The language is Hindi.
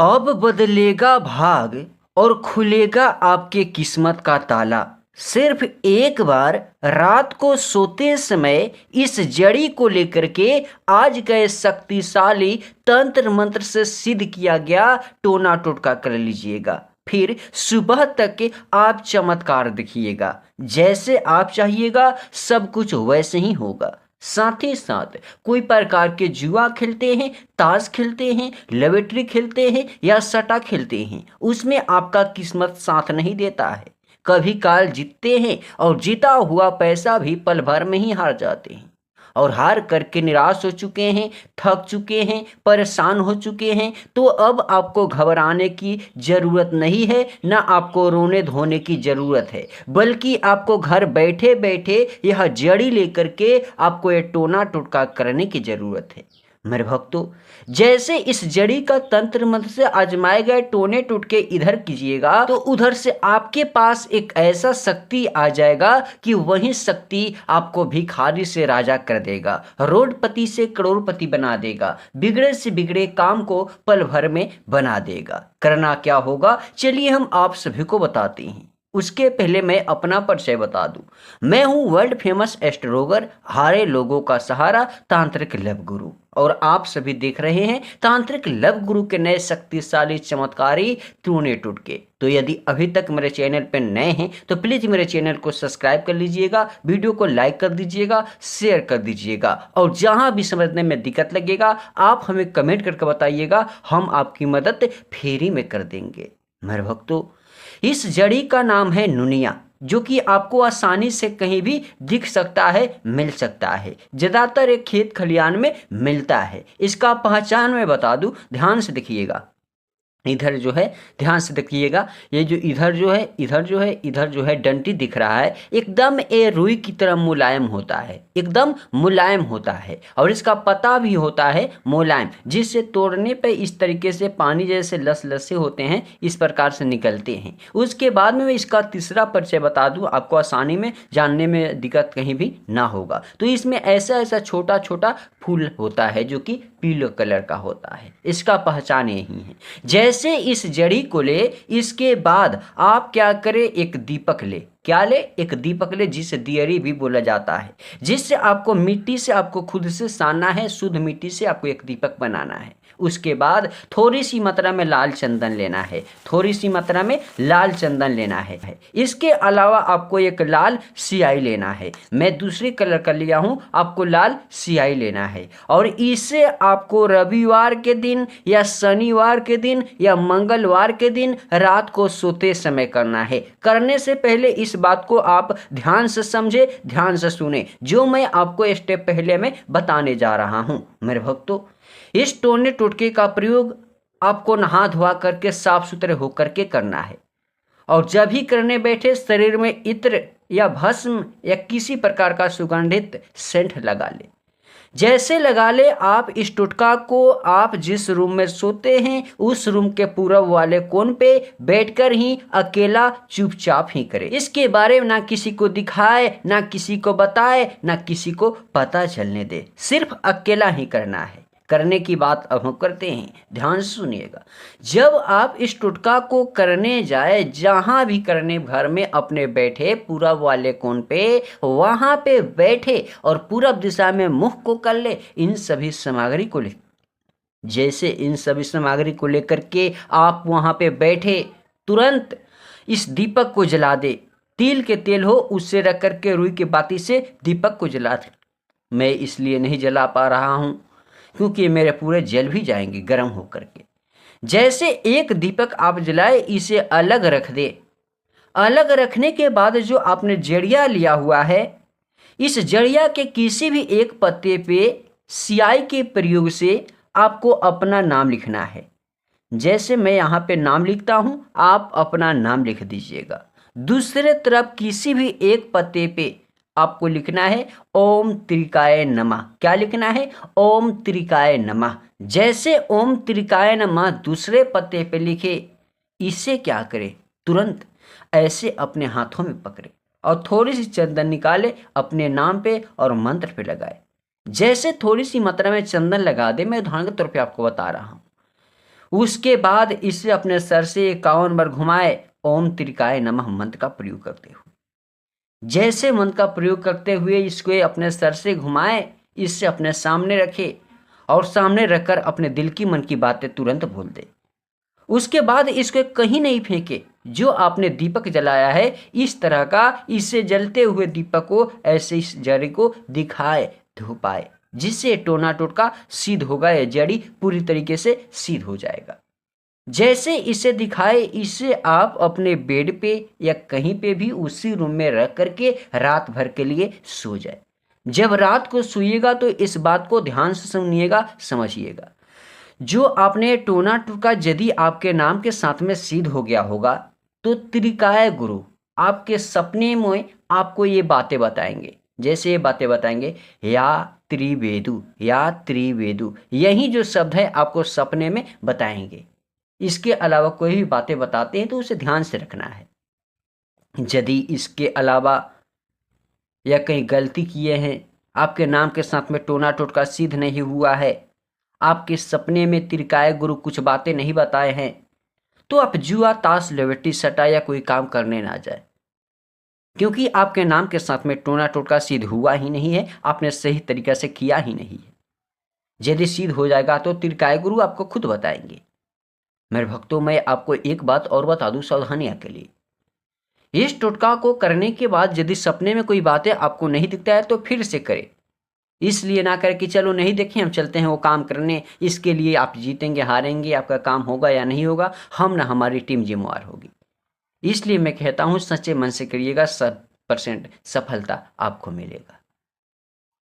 अब बदलेगा भाग और खुलेगा आपके किस्मत का ताला। सिर्फ एक बार रात को सोते समय इस जड़ी को लेकर के आज गए शक्तिशाली तंत्र मंत्र से सिद्ध किया गया टोना टोटका कर लीजिएगा। फिर सुबह तक के आप चमत्कार देखिएगा। जैसे आप चाहिएगा सब कुछ वैसे ही होगा। साथ ही साथ कोई प्रकार के जुआ खेलते हैं, ताश खेलते हैं, लवेट्री खेलते हैं या सट्टा खेलते हैं, उसमें आपका किस्मत साथ नहीं देता है। कभी काल जीतते हैं और जीता हुआ पैसा भी पल भर में ही हार जाते हैं और हार करके निराश हो चुके हैं, थक चुके हैं, परेशान हो चुके हैं। तो अब आपको घबराने की ज़रूरत नहीं है, ना आपको रोने धोने की ज़रूरत है, बल्कि आपको घर बैठे बैठे यह जड़ी लेकर के आपको ये टोना टोटका करने की ज़रूरत है। मेरे भक्तों, जैसे इस जड़ी का तंत्र मंत्र से आजमाए गए टोने टोटके इधर कीजिएगा तो उधर से आपके पास एक ऐसा शक्ति आ जाएगा कि वही शक्ति आपको भिखारी से राजा कर देगा, रोडपति से करोड़पति बना देगा, बिगड़े से बिगड़े काम को पल भर में बना देगा। करना क्या होगा, चलिए हम आप सभी को बताते हैं। उसके पहले मैं अपना परिचय बता दूं। मैं हूं वर्ल्ड फेमस एस्ट्रोलॉगर, हारे लोगों का सहारा, तांत्रिक लव गुरु, और आप सभी देख रहे हैं तांत्रिक लव गुरु के नए शक्तिशाली चमत्कारी टोने टोटके। तो यदि अभी तक मेरे चैनल पर नए हैं तो प्लीज मेरे चैनल को सब्सक्राइब कर लीजिएगा, वीडियो को लाइक कर दीजिएगा, शेयर कर दीजिएगा, और जहां भी समझने में दिक्कत लगेगा आप हमें कमेंट करके बताइएगा, हम आपकी मदद फ्री में कर देंगे। मेरे भक्तों, इस जड़ी का नाम है नुनिया, जो कि आपको आसानी से कहीं भी दिख सकता है, मिल सकता है। ज़्यादातर एक खेत खलियान में मिलता है। इसका पहचान मैं बता दूं, ध्यान से देखिएगा। इधर जो है, ध्यान से देखिएगा, ये जो इधर जो है, इधर जो है डंटी दिख रहा है, एकदम ये रुई की तरह मुलायम होता है, एकदम मुलायम होता है, और इसका पत्ता भी होता है मुलायम, जिससे तोड़ने पे इस तरीके से पानी जैसे लस लसे होते हैं, इस प्रकार से निकलते हैं। उसके बाद में मैं इसका तीसरा परिचय बता दूं, आपको आसानी में जानने में दिक्कत कहीं भी ना होगा। तो इसमें ऐसा ऐसा छोटा छोटा फूल होता है जो कि पीले कलर का होता है। इसका पहचान यही है। जैसे इस जड़ी को ले, इसके बाद आप क्या करें, एक दीपक ले। क्या ले? एक दीपक ले, जिसे दियरी भी बोला जाता है, जिससे आपको मिट्टी से आपको खुद से सानना है, शुद्ध मिट्टी से आपको एक दीपक बनाना है। उसके बाद थोड़ी सी मात्रा में लाल चंदन लेना है, थोड़ी सी मात्रा में लाल चंदन लेना है। इसके अलावा आपको एक लाल सियाई लेना है, मैं दूसरे कलर का लिया हूं, आपको लाल सियाई लेना है। और इसे आपको रविवार के दिन या शनिवार के दिन या मंगलवार के दिन रात को सोते समय करना है। करने से पहले इस बात को आप ध्यान से समझे, ध्यान से सुने, जो मैं आपको स्टेप पहले में बताने जा रहा हूं। मेरे भक्तों, इस टोने टोटके का प्रयोग आपको नहा धोआ करके साफ सुथरे होकर के करना है, और जब भी करने बैठे शरीर में इत्र या भस्म या किसी प्रकार का सुगंधित सेंट लगा ले। जैसे लगा ले, आप इस टोटका को आप जिस रूम में सोते हैं उस रूम के पूरब वाले कोन पे बैठकर ही अकेला चुपचाप ही करें। इसके बारे में ना किसी को दिखाए, ना किसी को बताए, ना किसी को पता चलने दे, सिर्फ अकेला ही करना है। करने की बात अब हम करते हैं, ध्यान से सुनिएगा। जब आप इस टोटका को करने जाए, जहां भी करने, घर में अपने बैठे पूरब वाले कोण पे, वहां पे बैठे और पूरब दिशा में मुख को कर ले। इन सभी सामग्री को ले, जैसे इन सभी सामग्री को लेकर के आप वहां पे बैठे, तुरंत इस दीपक को जला दे। तिल के तेल हो, उससे रख करके रुई के बाती से दीपक को जला दे। मैं इसलिए नहीं जला पा रहा हूं क्योंकि मेरे पूरे जल भी जाएंगे गर्म होकर के। जैसे एक दीपक आप जलाए, इसे अलग रख दे। अलग रखने के बाद जो आपने जड़िया लिया हुआ है, इस जड़िया के किसी भी एक पत्ते पे स्याही के प्रयोग से आपको अपना नाम लिखना है। जैसे मैं यहाँ पे नाम लिखता हूँ, आप अपना नाम लिख दीजिएगा। दूसरे तरफ किसी भी एक पत्ते पे आपको लिखना है ओम त्रिकाय नमः। क्या लिखना है? ओम त्रिकाय नमः। जैसे ओम त्रिकाय नमः दूसरे पत्ते पे लिखे, इसे क्या करे, तुरंत ऐसे अपने हाथों में पकड़े और थोड़ी सी चंदन निकाले, अपने नाम पे और मंत्र पे लगाए। जैसे थोड़ी सी मात्रा में चंदन लगा दे, मैं उदाहरण के तौर पे आपको बता रहा हूँ। उसके बाद इसे अपने सर से 51 बार घुमाए, ओम त्रिकाय नमः मंत्र का प्रयोग करते हुए। जैसे मंत्र का प्रयोग करते हुए इसको अपने सर से घुमाए, इससे अपने सामने रखे और सामने रखकर अपने दिल की मन की बातें तुरंत बोल दे। उसके बाद इसको कहीं नहीं फेंके। जो आपने दीपक जलाया है इस तरह का, इससे जलते हुए दीपक को ऐसे इस जड़ी को दिखाए, धुपाए, जिससे टोना टोटका सिद्ध होगा। यह जड़ी पूरी तरीके से सिद्ध हो जाएगा। जैसे इसे दिखाए, इसे आप अपने बेड पे या कहीं पे भी उसी रूम में रख करके रात भर के लिए सो जाए। जब रात को सोइएगा तो इस बात को ध्यान से सुनिएगा, समझिएगा। जो आपने टोना टोटका यदि आपके नाम के साथ में सिद्ध हो गया होगा तो त्रिकाय गुरु आपके सपने में आपको ये बातें बताएंगे। जैसे ये बातें बताएंगे, या त्रिवेदु, या त्रिवेदु, यही जो शब्द है आपको सपने में बताएंगे। इसके अलावा कोई भी बातें बताते हैं तो उसे ध्यान से रखना है। यदि इसके अलावा या कहीं गलती किए हैं, आपके नाम के साथ में टोना टोटका सिद्ध नहीं हुआ है, आपके सपने में त्रिकाय गुरु कुछ बातें नहीं बताए हैं, तो आप जुआ, ताश, लेवटी, सट्टा या कोई काम करने ना जाए, क्योंकि आपके नाम के साथ में टोना टोटका सिद्ध हुआ ही नहीं है, आपने सही तरीके से किया ही नहीं है। यदि सिद्ध हो जाएगा तो त्रिकाय गुरु आपको खुद बताएंगे। मेरे भक्तों, मैं आपको एक बात और बता दूं सावधानियां के लिए। इस टोटका को करने के बाद यदि सपने में कोई बातें आपको नहीं दिखता है तो फिर से करें। इसलिए ना करें कि चलो नहीं देखें, हम चलते हैं वो काम करने। इसके लिए आप जीतेंगे, हारेंगे, आपका काम होगा या नहीं होगा, हम ना हमारी टीम जिम्मेवार होगी। इसलिए मैं कहता हूँ सच्चे मन से करिएगा, 100% सफलता आपको मिलेगा।